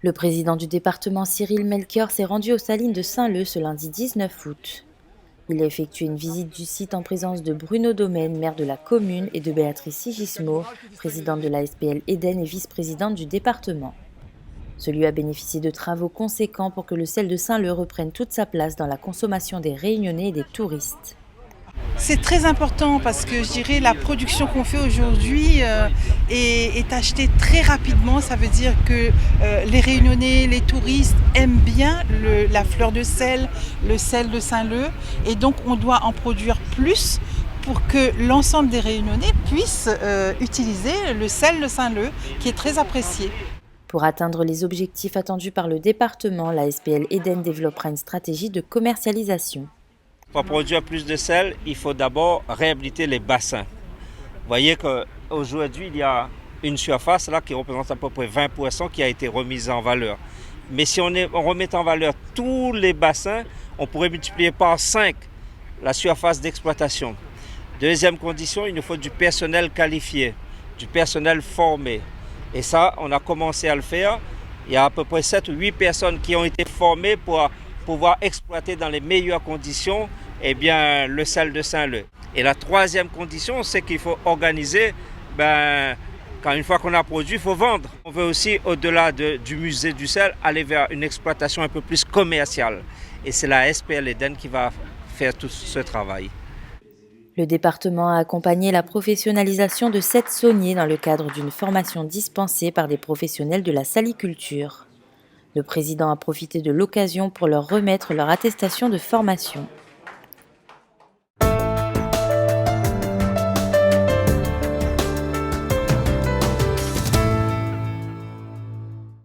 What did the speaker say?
Le président du département Cyril Melchior s'est rendu aux salines de Saint-Leu ce lundi 19 août. Il a effectué une visite du site en présence de Bruno Domaine, maire de la commune, et de Béatrice Sigismo, présidente de la SPL Eden et vice-présidente du département. Ce lieu a bénéficié de travaux conséquents pour que le sel de Saint-Leu reprenne toute sa place dans la consommation des Réunionnais et des touristes. C'est très important parce que je dirais la production qu'on fait aujourd'hui est achetée très rapidement. Ça veut dire que les Réunionnais, les touristes aiment bien la fleur de sel, le sel de Saint-Leu. Et donc on doit en produire plus pour que l'ensemble des Réunionnais puissent utiliser le sel de Saint-Leu qui est très apprécié. Pour atteindre les objectifs attendus par le département, la SPL Eden développera une stratégie de commercialisation. Pour produire plus de sel, il faut d'abord réhabiliter les bassins. Vous voyez qu'aujourd'hui, il y a une surface là qui représente à peu près 20% qui a été remise en valeur. Mais si on remet en valeur tous les bassins, on pourrait multiplier par 5 la surface d'exploitation. Deuxième condition, il nous faut du personnel qualifié, du personnel formé. Et ça, on a commencé à le faire. Il y a à peu près 7 ou 8 personnes qui ont été formées pour pouvoir exploiter dans les meilleures conditions le sel de Saint-Leu. Et la troisième condition, c'est qu'il faut organiser, quand une fois qu'on a produit, il faut vendre. On veut aussi, au-delà du musée du sel, aller vers une exploitation un peu plus commerciale. Et c'est la SPL Eden qui va faire tout ce travail. Le département a accompagné la professionnalisation de 7 sauniers dans le cadre d'une formation dispensée par des professionnels de la saliculture. Le président a profité de l'occasion pour leur remettre leur attestation de formation.